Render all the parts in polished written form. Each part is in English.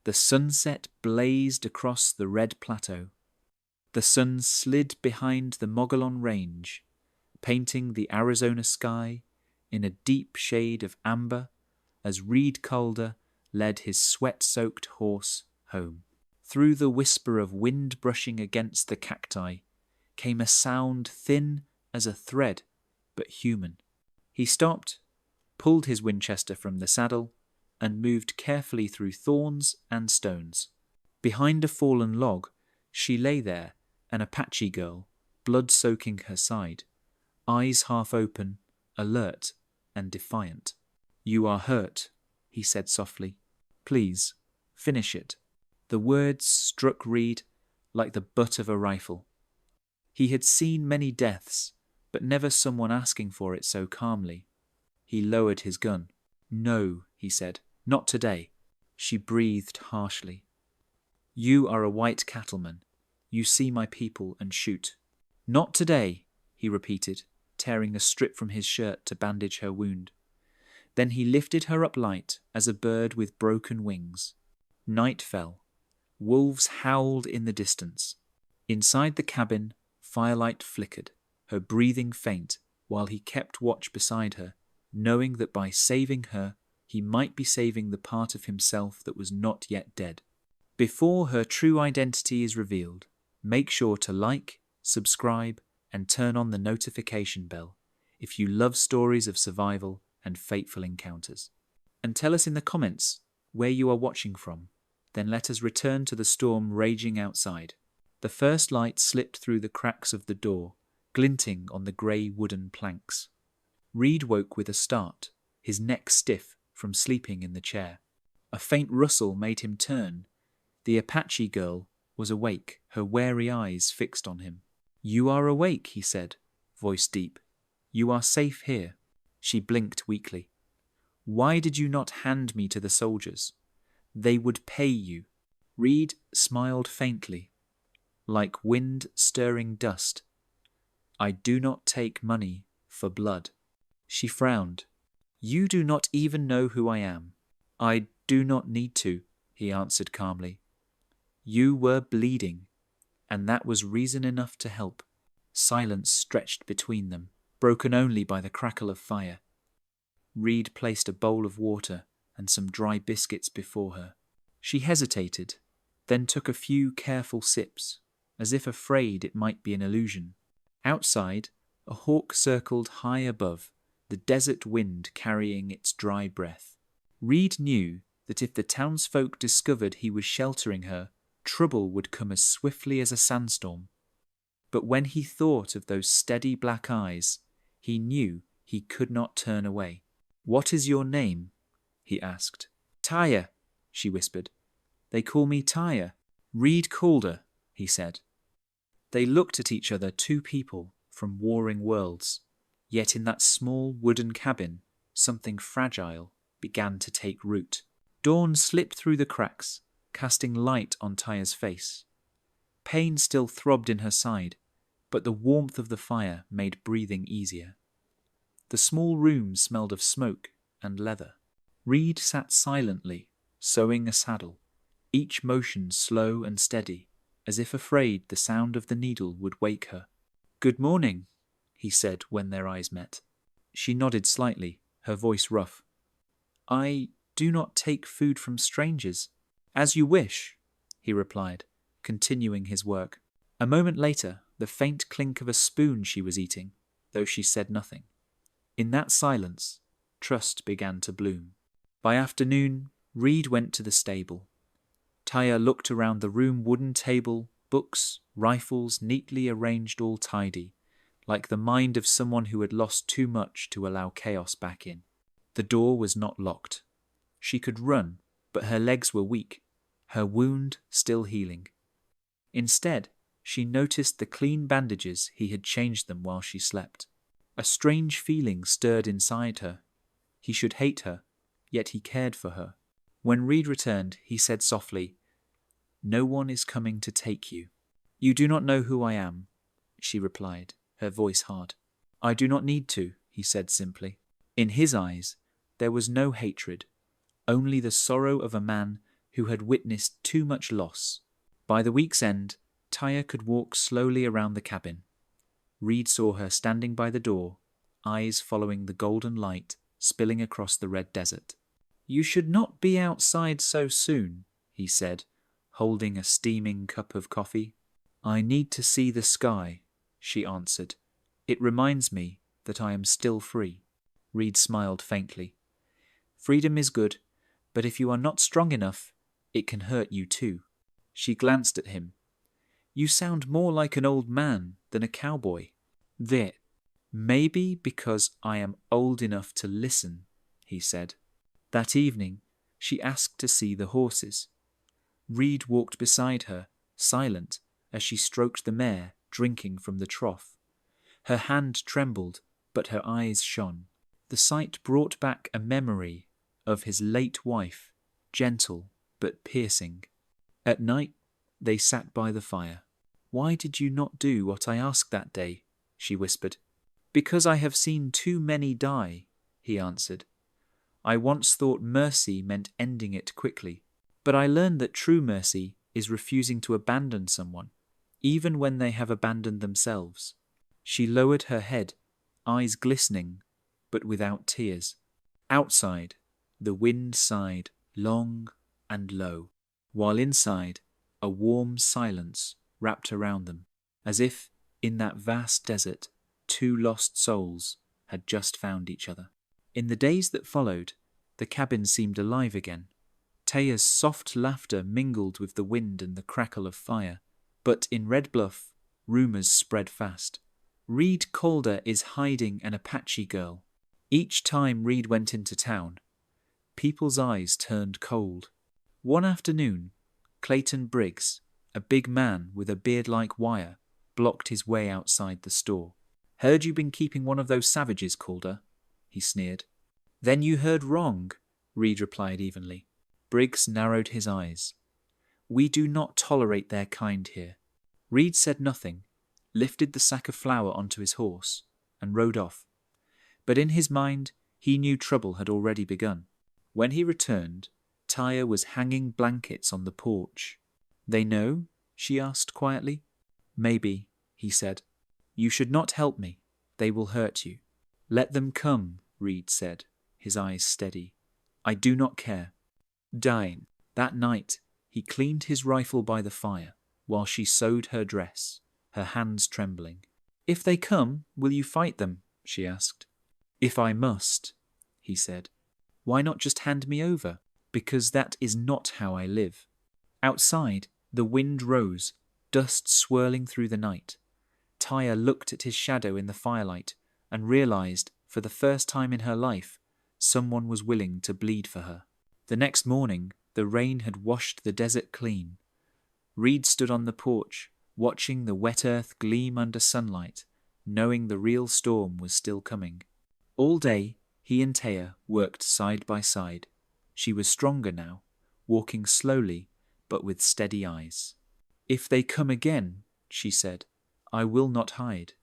The sunset blazed across the red plateau. The sun slid behind the Mogollon Range, painting the Arizona sky in a deep shade of amber as Reed Calder led his sweat-soaked horse home. Through the whisper of wind brushing against the cacti came a sound thin as a thread, but human. He stopped, pulled his Winchester from the saddle, and moved carefully through thorns and stones. Behind a fallen log, she lay there, an Apache girl, blood soaking her side, eyes half open, alert and defiant. "You are hurt," he said softly. "Please, finish it." The words struck Reed like the butt of a rifle. He had seen many deaths, but never someone asking for it so calmly. He lowered his gun. "No," he said, "not today." She breathed harshly. "You are a white cattleman. You see my people and shoot." "Not today," he repeated, tearing a strip from his shirt to bandage her wound. Then he lifted her up light as a bird with broken wings. Night fell. Wolves howled in the distance. Inside the cabin, firelight flickered, her breathing faint, while he kept watch beside her, knowing that by saving her, he might be saving the part of himself that was not yet dead. Before her true identity is revealed, make sure to like, subscribe, and turn on the notification bell if you love stories of survival and fateful encounters. And tell us in the comments where you are watching from. Then let us return to the storm raging outside. The first light slipped through the cracks of the door, glinting on the grey wooden planks. Reed woke with a start, his neck stiff from sleeping in the chair. A faint rustle made him turn. The Apache girl was awake, her wary eyes fixed on him. "You are awake," he said, voice deep. "You are safe here." She blinked weakly. "Why did you not hand me to the soldiers? They would pay you." Reed smiled faintly, like wind stirring dust. "I do not take money for blood." She frowned. "You do not even know who I am." "I do not need to," he answered calmly. "You were bleeding, and that was reason enough to help." Silence stretched between them, broken only by the crackle of fire. Reed placed a bowl of water and some dry biscuits before her. She hesitated, then took a few careful sips, as if afraid it might be an illusion. Outside, a hawk circled high above, the desert wind carrying its dry breath. Reed knew that if the townsfolk discovered he was sheltering her, trouble would come as swiftly as a sandstorm. But when he thought of those steady black eyes, he knew he could not turn away. "What is your name?" he asked. "Tyre," she whispered. "They call me Tyre." "Reed Calder," he said. They looked at each other, two people from warring worlds. Yet in that small wooden cabin, something fragile began to take root. Dawn slipped through the cracks, casting light on Tyre's face. Pain still throbbed in her side, but the warmth of the fire made breathing easier. The small room smelled of smoke and leather. Reed sat silently, sewing a saddle, each motion slow and steady, as if afraid the sound of the needle would wake her. "Good morning," he said when their eyes met. She nodded slightly, her voice rough. "I do not take food from strangers." "As you wish," he replied, continuing his work. A moment later, the faint clink of a spoon she was eating, though she said nothing. In that silence, trust began to bloom. By afternoon, Reed went to the stable. Tyre looked around the room, wooden table, books, rifles neatly arranged, all tidy, like the mind of someone who had lost too much to allow chaos back in. The door was not locked. She could run, but her legs were weak, her wound still healing. Instead, she noticed the clean bandages he had changed them while she slept. A strange feeling stirred inside her. He should hate her, yet he cared for her. When Reed returned, he said softly, "No one is coming to take you." "You do not know who I am," she replied, her voice hard. "I do not need to," he said simply. In his eyes, there was no hatred, only the sorrow of a man who had witnessed too much loss. By the week's end, Tyre could walk slowly around the cabin. Reed saw her standing by the door, eyes following the golden light spilling across the red desert. "You should not be outside so soon," he said, holding a steaming cup of coffee. "I need to see the sky," she answered. "It reminds me that I am still free." Reed smiled faintly. "Freedom is good, but if you are not strong enough, it can hurt you too." She glanced at him. "You sound more like an old man than a cowboy." "There. Maybe because I am old enough to listen," he said. That evening, she asked to see the horses. Reed walked beside her, silent, as she stroked the mare, drinking from the trough. Her hand trembled, but her eyes shone. The sight brought back a memory of his late wife, gentle but piercing. At night, they sat by the fire. "Why did you not do what I asked that day?" she whispered. "Because I have seen too many die," he answered. "I once thought mercy meant ending it quickly, but I learned that true mercy is refusing to abandon someone, even when they have abandoned themselves." She lowered her head, eyes glistening, but without tears. Outside, the wind sighed long and low, while inside, a warm silence wrapped around them, as if, in that vast desert, two lost souls had just found each other. In the days that followed, the cabin seemed alive again. Taya's soft laughter mingled with the wind and the crackle of fire. But in Red Bluff, rumors spread fast. Reed Calder is hiding an Apache girl. Each time Reed went into town, people's eyes turned cold. One afternoon, Clayton Briggs, a big man with a beard like wire, blocked his way outside the store. "Heard you been keeping one of those savages, Calder," he sneered. "Then you heard wrong," Reed replied evenly. Briggs narrowed his eyes. "We do not tolerate their kind here." Reed said nothing, lifted the sack of flour onto his horse, and rode off. But in his mind, he knew trouble had already begun. When he returned, Tyre was hanging blankets on the porch. "They know?" she asked quietly. "Maybe," he said. "You should not help me. They will hurt you." "Let them come," Reed said, his eyes steady. "I do not care." Dying. That night, he cleaned his rifle by the fire, while she sewed her dress, her hands trembling. "If they come, will you fight them?" she asked. "If I must," he said. "Why not just hand me over?" "Because that is not how I live." Outside, the wind rose, dust swirling through the night. Tyre looked at his shadow in the firelight and realized, for the first time in her life, someone was willing to bleed for her. The next morning, the rain had washed the desert clean. Reed stood on the porch, watching the wet earth gleam under sunlight, knowing the real storm was still coming. All day, he and Taya worked side by side. She was stronger now, walking slowly but with steady eyes. "If they come again," she said, "I will not hide."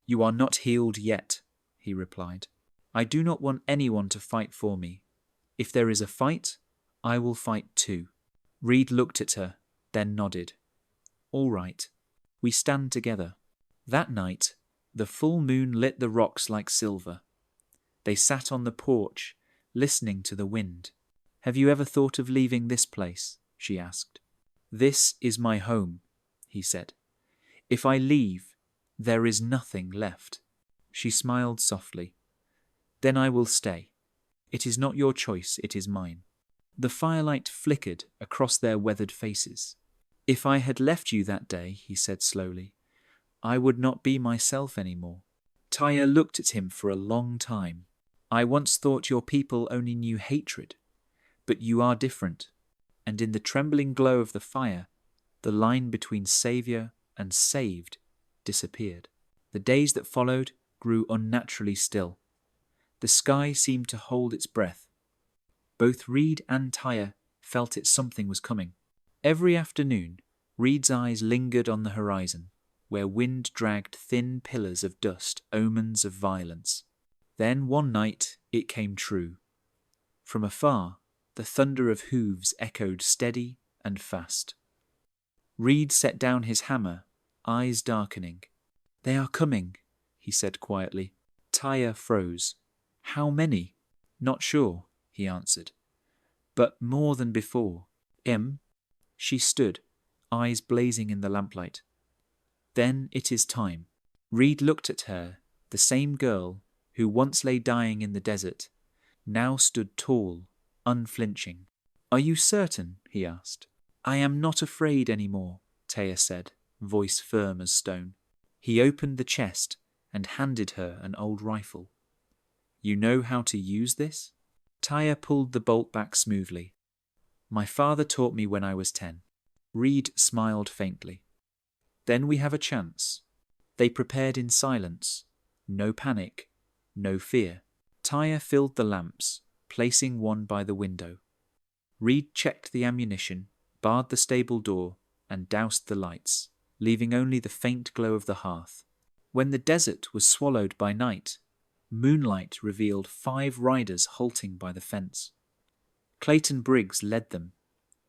"You are not healed yet," he replied. "I do not want anyone to fight for me. If there is a fight, I will fight too." Reed looked at her, then nodded. "All right. We stand together." That night, the full moon lit the rocks like silver. They sat on the porch, listening to the wind. "Have you ever thought of leaving this place?" she asked. "This is my home," he said. "If I leave, there is nothing left." She smiled softly. "Then I will stay. It is not your choice, it is mine." The firelight flickered across their weathered faces. "If I had left you that day," he said slowly, "I would not be myself anymore." Tyre looked at him for a long time. "I once thought your people only knew hatred, but you are different." And in the trembling glow of the fire, the line between savior and saved disappeared. The days that followed grew unnaturally still. The sky seemed to hold its breath. Both Reed and Tyre felt that something was coming. Every afternoon, Reed's eyes lingered on the horizon, where wind dragged thin pillars of dust, omens of violence. Then one night it came true. From afar, The thunder of hooves echoed steady and fast. Reed set down his hammer, eyes darkening. "They are coming," he said quietly. Taya froze. "How many?" "Not sure," he answered. "But more than before." She stood, eyes blazing in the lamplight. "Then it is time." Reed looked at her, the same girl who once lay dying in the desert, now stood tall, unflinching. "Are you certain?" he asked. "I am not afraid any more," Taya said, voice firm as stone. He opened the chest and handed her an old rifle. "You know how to use this?" Taya pulled the bolt back smoothly. "My father taught me when I was 10. Reed smiled faintly. "Then we have a chance." They prepared in silence. No panic, no fear. Taya filled the lamps, placing one by the window. Reed checked the ammunition, barred the stable door, and doused the lights, leaving only the faint glow of the hearth. When the desert was swallowed by night, moonlight revealed 5 riders halting by the fence. Clayton Briggs led them,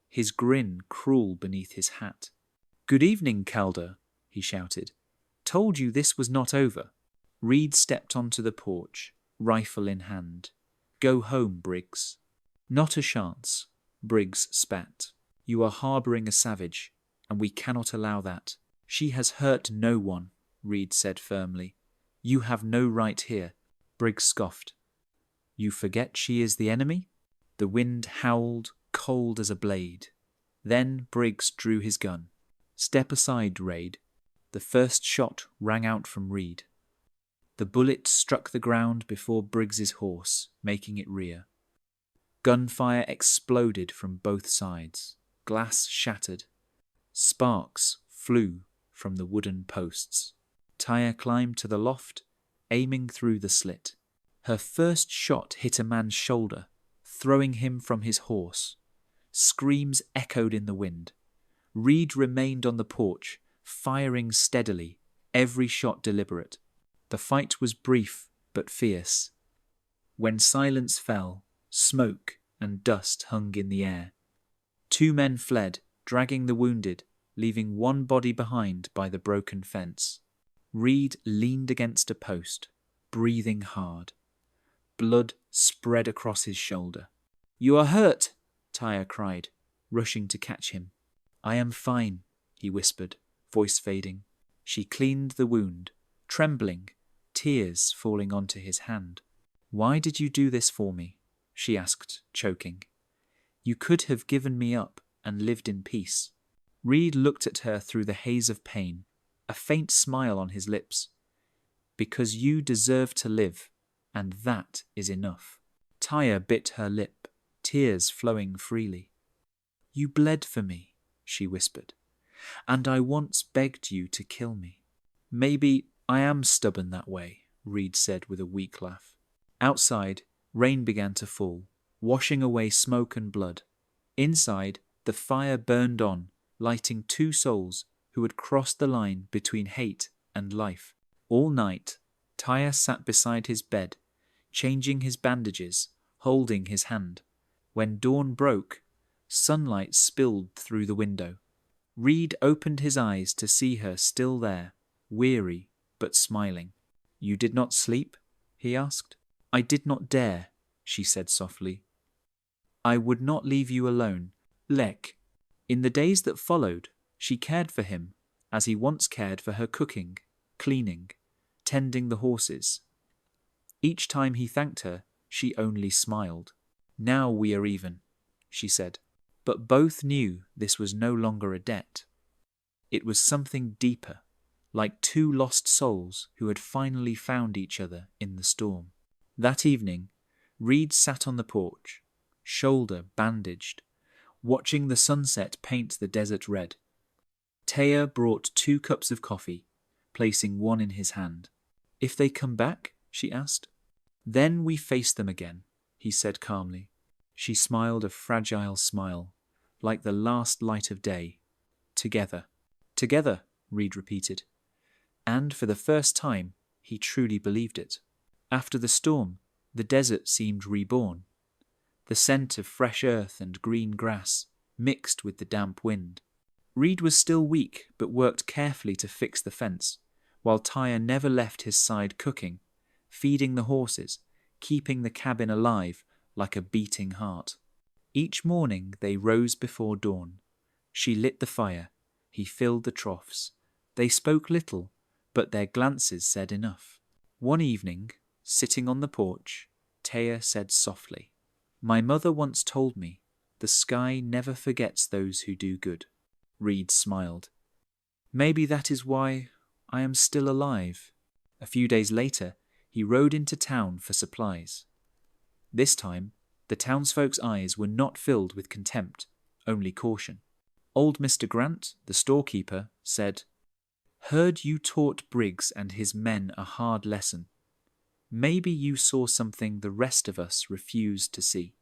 his grin cruel beneath his hat. "Good evening, Calder," he shouted. "Told you this was not over." Reed stepped onto the porch, rifle in hand. "Go home, Briggs." "Not a chance," Briggs spat. "You are harbouring a savage, and we cannot allow that." "She has hurt no one," Reed said firmly. "You have no right here." Briggs scoffed. "You forget she is the enemy?" The wind howled, cold as a blade. Then Briggs drew his gun. "Step aside, Raid." The first shot rang out from Reed. The bullet struck the ground before Briggs's horse, making it rear. Gunfire exploded from both sides. Glass shattered. Sparks flew from the wooden posts. Taya climbed to the loft, aiming through the slit. Her first shot hit a man's shoulder, throwing him from his horse. Screams echoed in the wind. Reed remained on the porch, firing steadily, every shot deliberate. The fight was brief but fierce. When silence fell, smoke and dust hung in the air. 2 men fled, dragging the wounded, leaving one body behind by the broken fence. Reed leaned against a post, breathing hard. Blood spread across his shoulder. "You are hurt!" Taya cried, rushing to catch him. "I am fine," he whispered, voice fading. She cleaned the wound, trembling, tears falling onto his hand. "Why did you do this for me?" she asked, choking. "You could have given me up and lived in peace." Reed looked at her through the haze of pain, a faint smile on his lips. "Because you deserve to live, and that is enough." Taya bit her lip, tears flowing freely. "You bled for me," she whispered, "and I once begged you to kill me." "Maybe I am stubborn that way," Reed said with a weak laugh. Outside, rain began to fall, washing away smoke and blood. Inside, the fire burned on, lighting 2 souls who had crossed the line between hate and life. All night, Taya sat beside his bed, changing his bandages, holding his hand. When dawn broke, sunlight spilled through the window. Reed opened his eyes to see her still there, weary but smiling. "You did not sleep?" he asked. "I did not dare," she said softly. "I would not leave you alone, Lek." In the days that followed, she cared for him as he once cared for her, cooking, cleaning, tending the horses. Each time he thanked her, she only smiled. "Now we are even," she said. But both knew this was no longer a debt. It was something deeper, like 2 lost souls who had finally found each other in the storm. That evening, Reed sat on the porch, shoulder bandaged, watching the sunset paint the desert red. Taya brought 2 cups of coffee, placing one in his hand. "If they come back?" she asked. "Then we face them again," he said calmly. She smiled a fragile smile, like the last light of day. "Together." "Together," Reed repeated. And for the first time, he truly believed it. After the storm, the desert seemed reborn. the scent of fresh earth and green grass mixed with the damp wind. Reed was still weak, but worked carefully to fix the fence, while Tyre never left his side cooking, feeding the horses, keeping the cabin alive like a beating heart. Each morning they rose before dawn. She lit the fire, he filled the troughs. They spoke little, but their glances said enough. One evening, sitting on the porch, Taya said softly, "My mother once told me, the sky never forgets those who do good." Reed smiled. "Maybe that is why I am still alive." A few days later, he rode into town for supplies. This time, the townsfolk's eyes were not filled with contempt, only caution. Old Mr. Grant, the storekeeper, said, "Heard you taught Briggs and his men a hard lesson. Maybe you saw something the rest of us refused to see."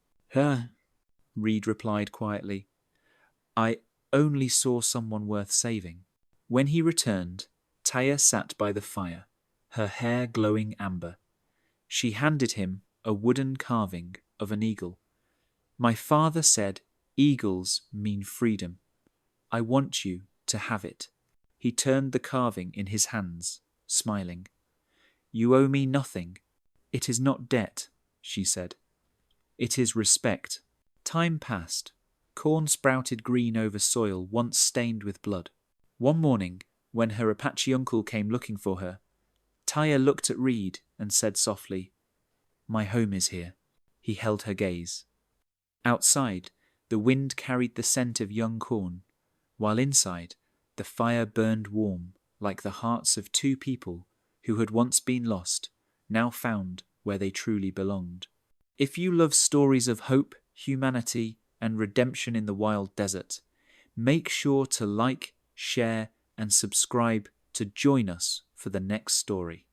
Reed replied quietly. "I only saw someone worth saving." When he returned, Taya sat by the fire, her hair glowing amber. She handed him a wooden carving of an eagle. "My father said eagles mean freedom. I want you to have it." He turned the carving in his hands, smiling. "You owe me nothing. It is not debt," she said. "It is respect." Time passed. Corn sprouted green over soil once stained with blood. One morning, when her Apache uncle came looking for her, Taya looked at Reed and said softly, "My home is here." He held her gaze. Outside, the wind carried the scent of young corn, while inside, the fire burned warm, like the hearts of two people who had once been lost, now found where they truly belonged. If you love stories of hope, humanity, and redemption in the wild desert, make sure to like, share, and subscribe to join us for the next story.